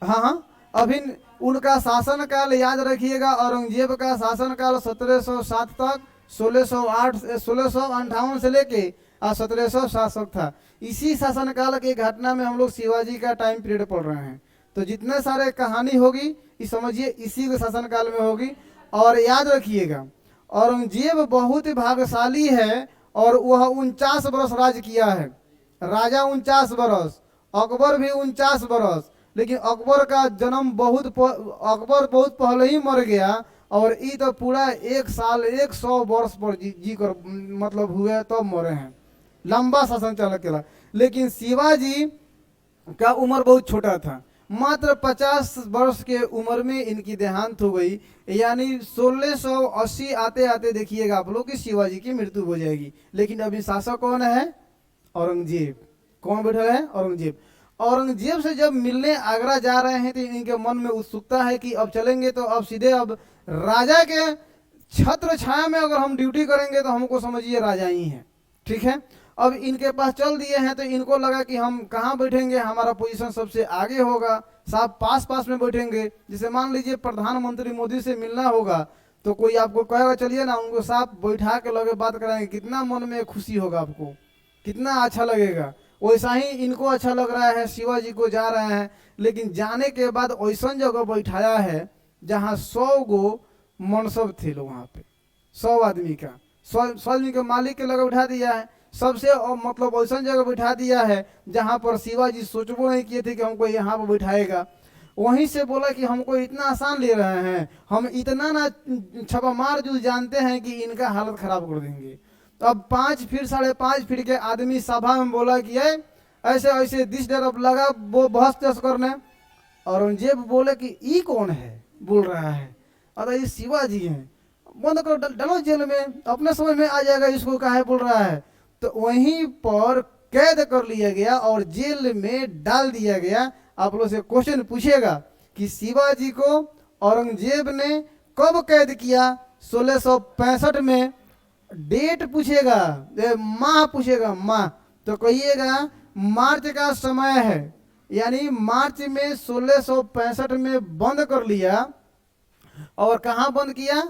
हाँ, अभी उनका शासन काल याद रखिएगा। औरंगजेब का शासन काल 1707 तक 1658 से लेके 1707 तक था। इसी शासन काल के घटना में हम लोग शिवाजी का टाइम पीरियड पढ़ रहे हैं। तो जितने सारे कहानी होगी ये समझिए इसी के शासन काल में होगी। और याद रखिएगा औरंगजेब बहुत ही भाग्यशाली है और वह 49 बरस राज किया है। राजा 49 बरस, अकबर भी 49 बरस। लेकिन अकबर का जन्म अकबर बहुत पहले ही मर गया और ये तो पूरा 1 साल 100 वर्ष पर जी कर मतलब हुए तो मरे हैं। लंबा शासन चला। लेकिन शिवाजी का उम्र बहुत छोटा था, मात्र 50 वर्ष के उम्र में इनकी देहांत हो गई। यानी 1680 आते आते देखिएगा आप लोग कि शिवाजी की मृत्यु हो जाएगी। लेकिन अभी शासक कौन है? औरंगजेब। कौन बैठा है? औरंगजेब। औरंगजेब से जब मिलने आगरा जा रहे हैं तो इनके मन में उत्सुकता है कि अब चलेंगे तो अब सीधे अब राजा के छत्र छाया में अगर हम ड्यूटी करेंगे तो हमको समझिए राजा ही हैं। ठीक है। अब इनके पास चल दिए हैं तो इनको लगा कि हम कहाँ बैठेंगे, हमारा पोजीशन सबसे आगे होगा, साहब पास पास में बैठेंगे। जैसे मान लीजिए प्रधानमंत्री मोदी से मिलना होगा तो कोई आपको कहेगा चलिए ना, उनको साहब बैठा के लगे बात कराएंगे, कितना मन में खुशी होगा, आपको कितना अच्छा लगेगा। वैसा ही इनको अच्छा लग रहा है, शिवाजी को जा रहे हैं। लेकिन जाने के बाद ऐसा जगह बैठाया है जहाँ 100 गो मनसब थे लोग, वहाँ पे 100 आदमी का 100 आदमी के मालिक के लगे उठा दिया है सबसे। मतलब ऐसा जगह बैठा दिया है जहाँ पर शिवाजी सोचबो नहीं किए थे कि हमको यहाँ पर बैठाएगा। वहीं से बोला कि हमको इतना आसान ले रहे हैं, हम इतना ना छपामार जो जानते हैं कि इनका हालत खराब कर देंगे। तो अब 5 फीट 5.5 फीट के आदमी सभा में बोला कि ऐसे ऐसे दिस डर अब लगा वो बहस तहस करने। औरंगजेब बोले कि ई कौन है बोल रहा है? अरे ये शिवाजी हैं, बंद करो, डालो जेल में, अपने समझ में आ जाएगा इसको काहे बोल रहा है। तो वहीं पर कैद कर लिया गया और जेल में डाल दिया गया। आप लोग से क्वेश्चन पूछेगा कि शिवाजी को औरंगजेब ने कब कैद किया? 1665 में। डेट पूछेगा, माह पूछेगा, माह तो कहिएगा मार्च का समय है, यानी मार्च में 1665 में बंद कर लिया। और कहाँ बंद किया?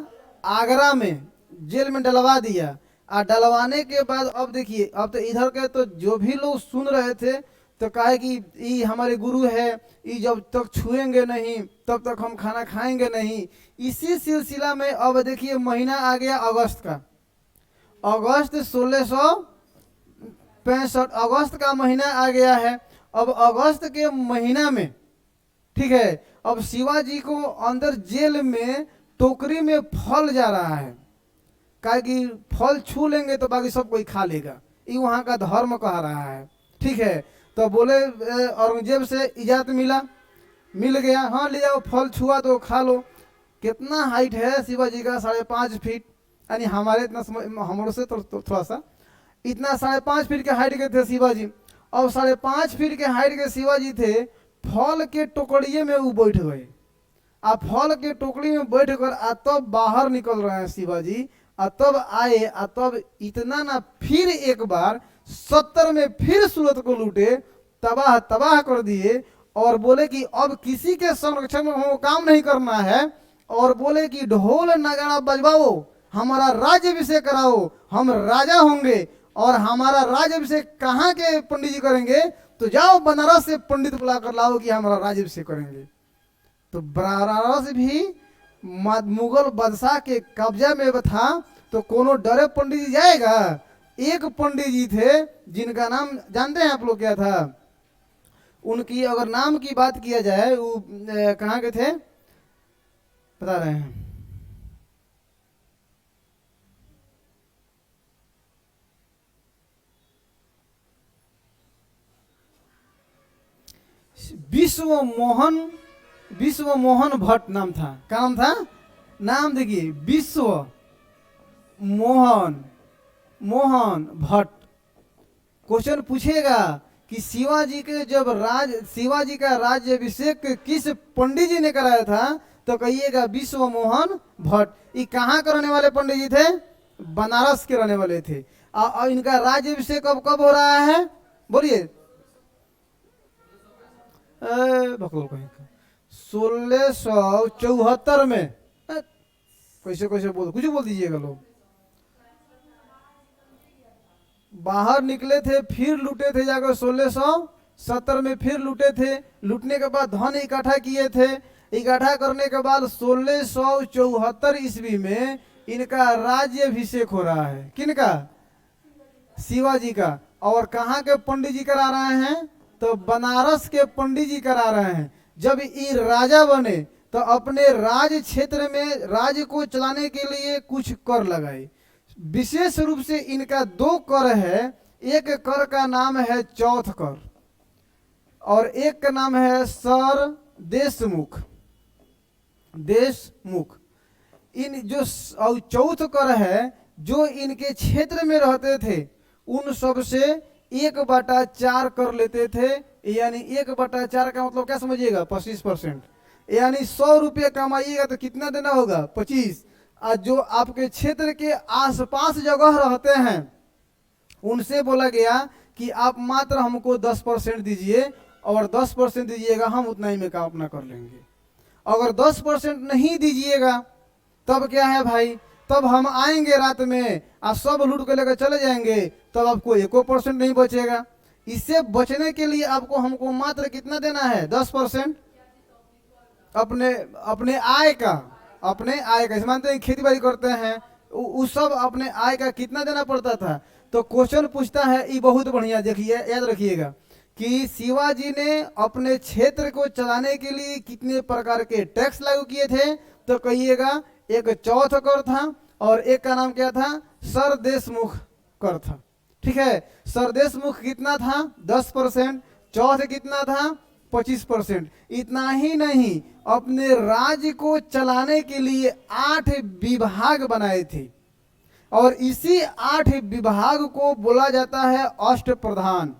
आगरा में, जेल में डलवा दिया। और डलवाने के बाद अब देखिए, अब तो इधर के तो जो भी लोग सुन रहे थे तो कहे कि ये हमारे गुरु है, ये जब तक छुएंगे नहीं तब तक हम खाना खाएंगे नहीं। इसी सिलसिला में अब देखिए महीना आ गया अगस्त का, अगस्त 1665, अगस्त का महीना आ गया है। अब अगस्त के महीना में, ठीक है, अब शिवाजी को अंदर जेल में टोकरी में फल जा रहा है, कहा कि फल छू लेंगे तो बाकी सब कोई खा लेगा, ये वहाँ का धर्म कह रहा है। ठीक है, तो बोले औरंगजेब से इजाज़त मिल गया, हाँ ले जाओ, फल छुआ तो खा लो। कितना हाइट है शिवाजी का? 5.5 फीट, यानी हमारे इतना हमारे से तो थोड़ा सा, इतना 5.5 फीट के हाइट के थे शिवाजी। और 5.5 फीट के हाइट के शिवाजी थे। फल के टोकरिए में वो बैठ गए, आ फल के टोकरी में बैठ कर आ तब बाहर निकल रहे हैं शिवाजी। आ तब आए, आ तब इतना ना, फिर एक बार 70 में फिर सूरत को लूटे, तबाह तबाह कर दिए। और बोले कि अब किसी के संरक्षण में हमको काम नहीं करना है। और बोले कि ढोल नगाड़ा बजवाओ, हमारा राज्याभिषेक कराओ, हम राजा होंगे। और हमारा राज्याभिषेक कहाँ के पंडित जी करेंगे? तो जाओ बनारस से पंडित बुला कर लाओ कि हमारा राज्याभिषेक करेंगे। तो बनारस भी मुगल बादशाह के कब्जा में था, तो कोनो डरे पंडित जी जाएगा? एक पंडित जी थे जिनका नाम जानते हैं आप लोग क्या था? उनकी अगर नाम की बात किया जाए, वो कहाँ के थे बता रहे हैं? विश्व मोहन भट्ट नाम था। क्या नाम था? नाम देखिए, विश्व मोहन भट्ट। क्वेश्चन पूछेगा कि शिवाजी का राज्याभिषेक किस पंडित जी ने कराया था? तो कहिएगा विश्व मोहन भट्ट। ये कहाँ के रहने वाले पंडित जी थे? बनारस के रहने वाले थे। और इनका राज्याभिषेक कब हो रहा है? बोलिए। 1674 में। कैसे कुछ बोल दीजिएगा लोग। बाहर निकले थे, फिर लूटे थे जाकर 1670 में, फिर लूटे थे। लूटने के बाद धन इकट्ठा किए थे। इकट्ठा करने के बाद 1674 ईस्वी में इनका राज्याभिषेक हो रहा है। किनका? शिवाजी का। और कहाँ के पंडित जी करा रहे हैं? तो बनारस के पंडित जी करा रहे हैं। जब ये राजा बने तो अपने राज क्षेत्र में राज्य को चलाने के लिए कुछ कर लगाए। विशेष रूप से इनका 2 कर है। एक कर का नाम है चौथ कर, और एक का नाम है सर देशमुख। इन जो चौथ कर है, जो इनके क्षेत्र में रहते थे उन सब से 1/4 कर लेते थे। यानी 1/4 का मतलब क्या समझिएगा? 25%। यानी 100 रुपये कमाइएगा तो कितना देना होगा? 25। और जो आपके क्षेत्र के आसपास जगह रहते हैं उनसे बोला गया कि आप मात्र हमको 10% दीजिए, और 10% दीजिएगा, हम उतना ही में काम अपना कर लेंगे। अगर 10% नहीं दीजिएगा तब क्या है भाई? तब हम आएंगे रात में और सब लूट कर लेकर चले जाएंगे, तब आपको 1% नहीं बचेगा। इससे बचने के लिए हमको मात्र कितना देना है? 10% अपने आय का। मानते हैं खेती बाड़ी करते हैं, उस सब अपने आय का कितना देना पड़ता था? तो क्वेश्चन पूछता है, ये बहुत बढ़िया देखिए, याद रखिएगा कि शिवाजी ने अपने क्षेत्र को चलाने के लिए कितने प्रकार के टैक्स लागू किए थे? तो कहिएगा एक चौथ कर था, और एक का नाम क्या था? सर देशमुख कर था। ठीक है, सर देशमुख कितना था? 10%। चौथ कितना था? 25%। इतना ही नहीं, अपने राज्य को चलाने के लिए 8 विभाग बनाए थे, और इसी 8 विभाग को बोला जाता है अष्टप्रधान।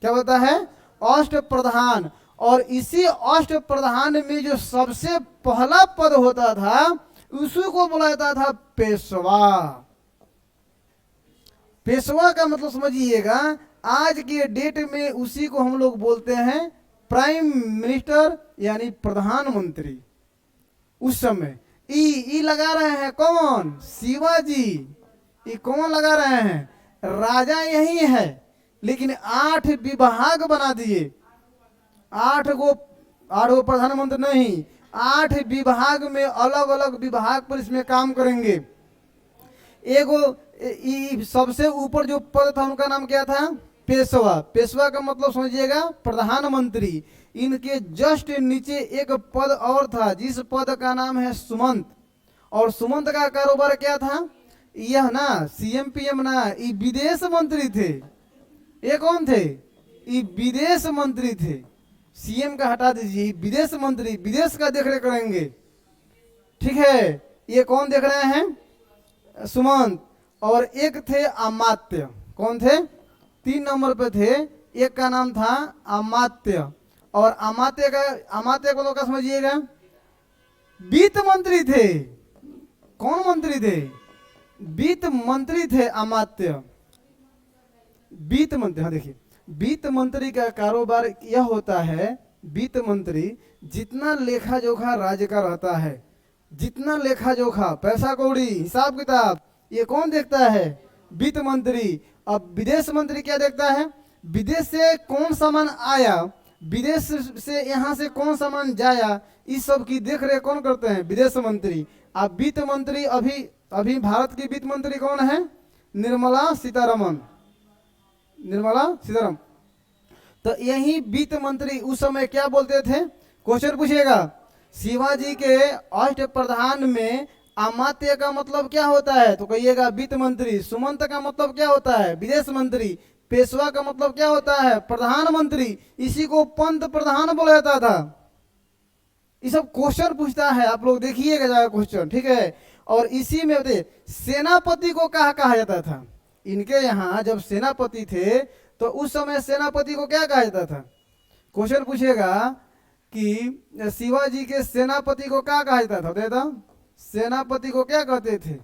क्या बोलता है? अष्टप्रधान। और इसी अष्टप्रधान में जो सबसे पहला पद होता था उसी को बोला जाता था पेशवा। पेशवा का मतलब समझिएगा, आज के डेट में उसी को हम लोग बोलते हैं प्राइम मिनिस्टर यानी प्रधानमंत्री। उस समय ई लगा रहे हैं कौन? शिवाजी। ये कौन लगा रहे हैं? राजा यही है, लेकिन 8 विभाग बना दिए। 8 गो प्रधानमंत्री नहीं, 8 विभाग में अलग अलग विभाग पर इसमें काम करेंगे। एगो सबसे ऊपर जो पद था उनका नाम क्या था? पेशवा। पेशवा का मतलब समझिएगा प्रधानमंत्री। इनके जस्ट नीचे एक पद और था, जिस पद का नाम है सुमंत। और सुमंत का कारोबार क्या था? यह ना सीएम पीएम ना, ये विदेश मंत्री थे। ये कौन थे? ये विदेश मंत्री थे। सीएम का हटा दीजिए, विदेश मंत्री, विदेश का देखरेख करेंगे। ठीक है, ये कौन देख रहे हैं? सुमंत। और एक थे अमात्य। कौन थे? 3 नंबर पे थे। एक का नाम था अमात्य। और अमात्य को लोग समझिएगा वित्त मंत्री थे। कौन मंत्री थे? वित्त मंत्री थे अमात्य। वित्त मंत्री, हाँ देखिए, वित्त मंत्री का कारोबार यह होता है, वित्त मंत्री जितना लेखा जोखा राज्य का रहता है, जितना लेखा जोखा, पैसा कौड़ी, हिसाब किताब, ये कौन देखता है? वित्त मंत्री। अब विदेश मंत्री क्या देखता है? विदेश से कौन सामान आया, विदेश से यहाँ से कौन सामान जाया, इस सब की देख रेख कौन करते हैं? विदेश मंत्री। अब वित्त मंत्री, अभी भारत की वित्त मंत्री कौन है? निर्मला सीतारमन। निर्मला सीतारमन। तो यही वित्त मंत्री उस समय क्या बोलते थे? क्वेश्चन पूछेगा, शिवाजी के अष्ट प्रधान में अमात्य का मतलब क्या होता है? तो कहिएगा वित्त मंत्री। सुमंत का मतलब क्या होता है? विदेश मंत्री। पेशवा का मतलब क्या होता है? प्रधानमंत्री। इसी को पंत प्रधान बोला जाता था। ये सब क्वेश्चन पूछता है, आप लोग देखिएगा जाएगा क्वेश्चन, ठीक है। और इसी में सेनापति को कहा जाता था? इनके यहाँ जब सेनापति थे तो उस समय सेनापति को क्या कहा जाता था? क्वेश्चन पूछेगा कि शिवाजी के सेनापति को क्या कहा जाता था? सेनापति को क्या कहते थे?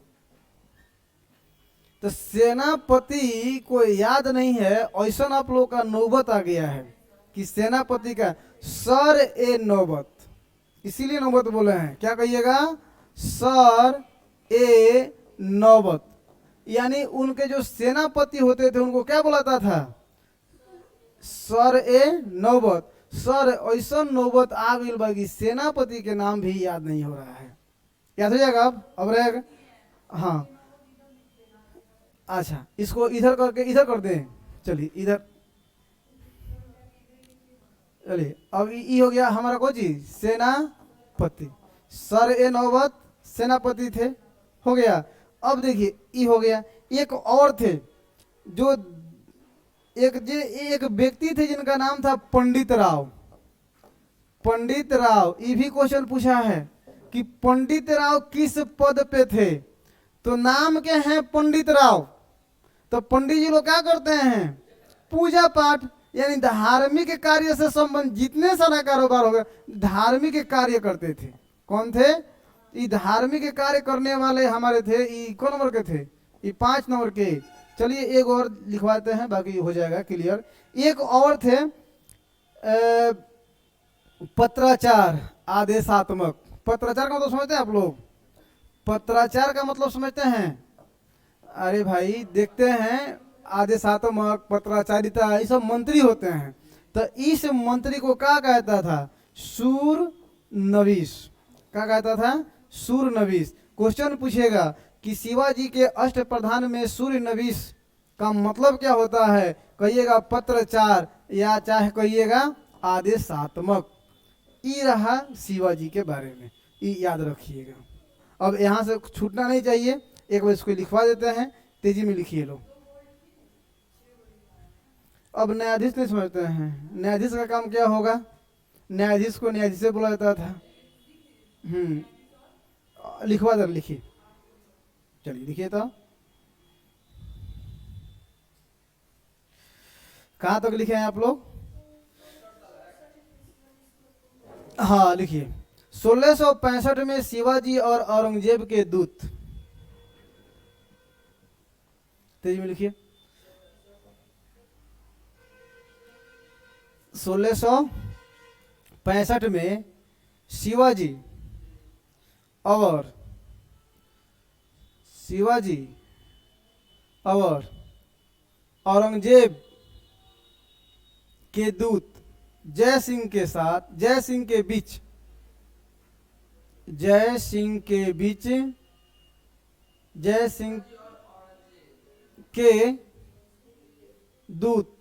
तो सेनापति को याद नहीं है, ऐसा आप लोग का नौबत आ गया है कि सेनापति का सर ए नौबत, इसीलिए नौबत बोले हैं। क्या कहिएगा? सर ए नौबत। यानी उनके जो सेनापति होते थे उनको क्या बोलाता था? सर ए नौबत। सर ऐसा नौबत आ गई बाकी सेनापति के नाम भी याद नहीं हो रहा है। याद हो जाएगा अब रहेगा। हाँ अच्छा, इसको इधर करके इधर कर दें। चलिए इधर, चलिए अब ये हो गया हमारा कोई चीज, सेनापति। सर ए नौबत सेनापति थे, हो गया। अब देखिए ये हो गया। एक और थे जो एक व्यक्ति थे जिनका नाम था पंडित राव। पंडित राव, ये भी क्वेश्चन पूछा है कि पंडित राव किस पद पे थे? तो नाम के हैं पंडित राव। तो पंडित जी लोग क्या करते हैं? पूजा पाठ, यानी धार्मिक कार्य से संबंध जितने सारा कारोबार हो गया, धार्मिक कार्य करते थे। कौन थे? ये धार्मिक कार्य करने वाले हमारे थे। ये कौन नंबर के थे? ये 5 नंबर के। चलिए एक और लिखवाते हैं, बाकी हो जाएगा क्लियर। एक और थे पत्राचार आदेशात्मक। पत्राचार का मतलब समझते हैं आप लोग? पत्राचार का मतलब समझते हैं? अरे भाई देखते हैं, आदेशात्मक, पत्राचारिता, ये सब मंत्री होते हैं। तो इस मंत्री को क्या कहता था? सूर नवीस। क्या कहता था? सूर नवीस। क्वेश्चन पूछेगा कि शिवाजी के अष्ट प्रधान में सूर्य नवीस का मतलब क्या होता है? कहिएगा पत्रचार, या चाहे कहिएगा आदेशात्मक। ये रहा शिवाजी के बारे में, ये याद रखिएगा। अब यहाँ से छूटना नहीं चाहिए, एक बार इसको लिखवा देते हैं, तेजी में लिखिए लो। अब न्यायाधीश नहीं समझते हैं, न्यायाधीश का काम क्या होगा? न्यायाधीश को न्यायाधीश से बोला जाता था। लिखवा दे, लिखिए, चलिए लिखिए। तो कहाँ तक लिखे हैं आप लोग? हाँ लिखिए, 1665 में शिवाजी और औरंगजेब के दूत, तेजी में लिखिए। 1665 में शिवाजी और औरंगजेब के दूत जय सिंह के साथ, जय सिंह के बीच जय सिंह के दूत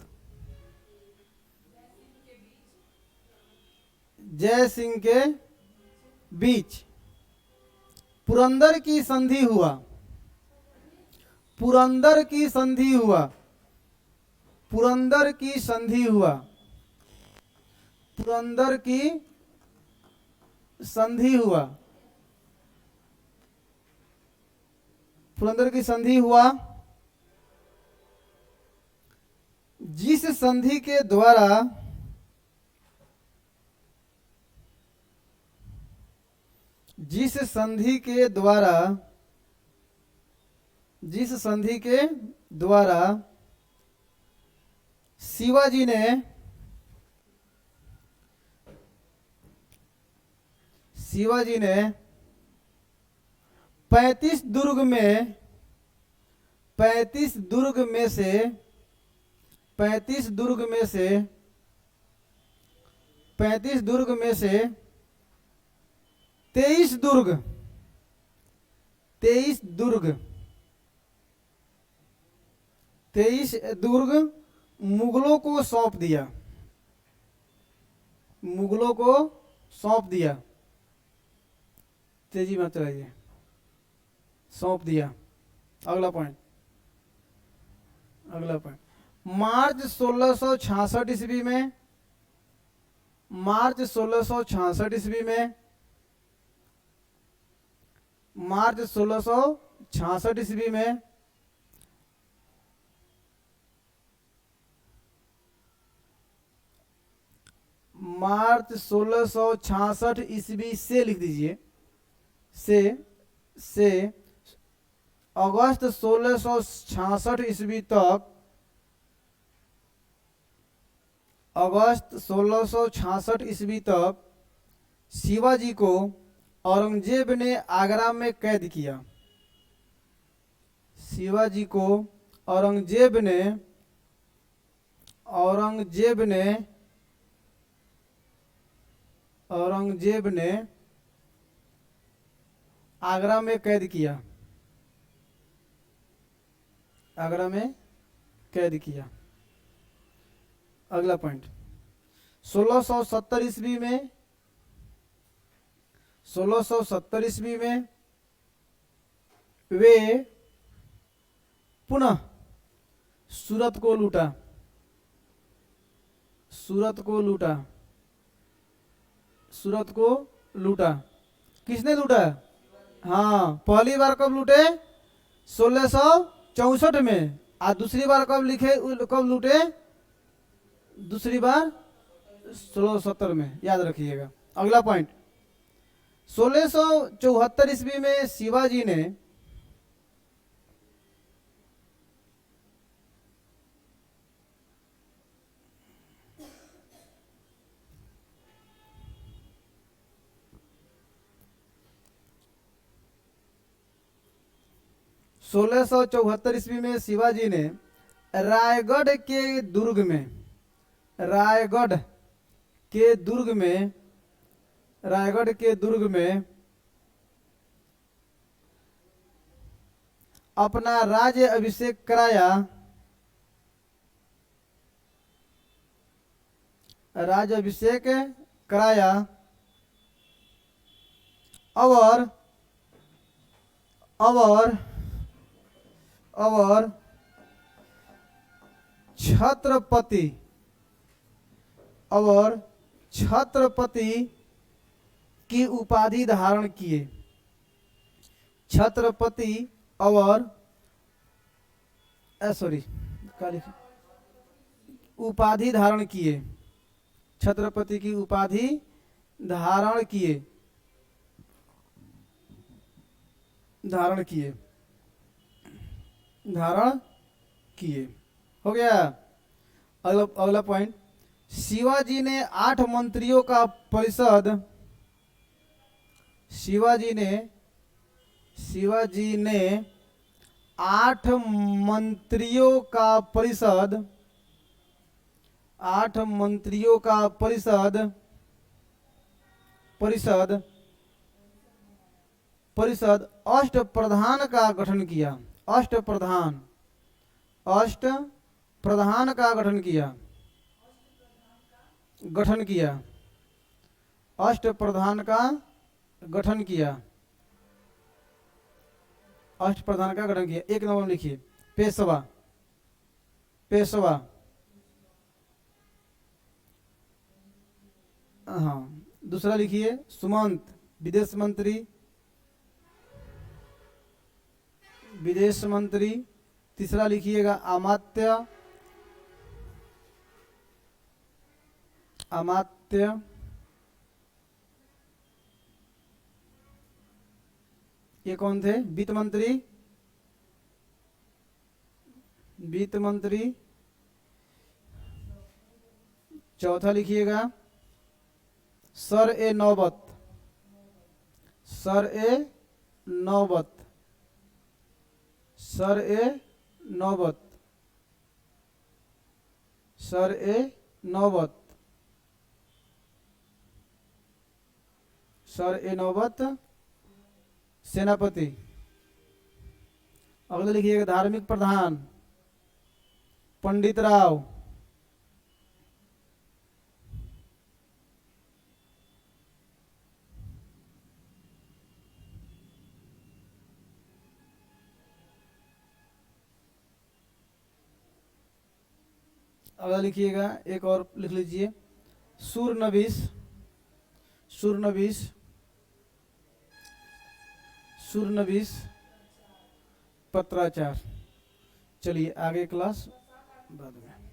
जय सिंह के बीच पुरंदर की संधि हुआ। पुरंदर की संधि हुआ। पुरंदर की संधि हुआ। पुरंदर की संधि हुआ। पुरंदर की संधि हुआ। जिस संधि के द्वारा जिस संधि के द्वारा शिवाजी ने 35 दुर्ग में 35 दुर्ग में से 35 दुर्ग में से 35 दुर्ग में से 23 दुर्ग 23 दुर्ग 23 दुर्ग मुगलों को सौंप दिया। मुगलों को सौंप दिया। तेजी में चलाइए। सौंप दिया। अगला पॉइंट। मार्च 1666 ईस्वी में मार्च 1666 ईस्वी में मार्च 1666 ईस्वी में मार्च 1666 ईस्वी से लिख दीजिए से अगस्त 1666 ईस्वी तक अगस्त 1666 ईस्वी तक शिवाजी को औरंगजेब ने आगरा में कैद किया। शिवाजी को औरंगजेब ने आगरा में कैद किया। आगरा में कैद किया। अगला पॉइंट। 1670 ईस्वी में 1670 ईस्वी में वे पुनः सूरत को लूटा। सूरत को लूटा। सूरत को लूटा। किसने लूटा? हाँ, पहली बार कब लूटे? 1664 में। और दूसरी बार कब लूटे? दूसरी बार 1670 में। याद रखिएगा। अगला पॉइंट। 1674 ईस्वी में शिवाजी ने ईस्वी में शिवाजी ने रायगढ़ के दुर्ग में अपना राज्य अभिषेक कराया। और छत्रपति की उपाधि धारण किए। छत्रपति और उपाधि धारण किए। छत्रपति की उपाधि धारण किए। धारण किए, धारण किए। हो गया। अगला अगला पॉइंट, शिवाजी ने 8 मंत्रियों का परिषद, शिवाजी ने 8 मंत्रियों का परिषद, 8 मंत्रियों का परिषद अष्टप्रधान का गठन किया। अष्टप्रधान का गठन किया, अष्टप्रधान का गठन किया, अष्टप्रधान का गठन किया। एक नंबर लिखिए, पेशवा, हाँ। दूसरा लिखिए सुमंत, विदेश मंत्री। तीसरा लिखिएगा अमात्य, ये कौन थे? वित्त मंत्री। चौथा लिखिएगा सर ए नौबत, सेनापति। अगला लिखिएगा धार्मिक प्रधान, पंडित राव। अगला लिखिएगा, एक और लिख लीजिए, सूरनबीस पत्राचार। चलिए आगे क्लास बाद में।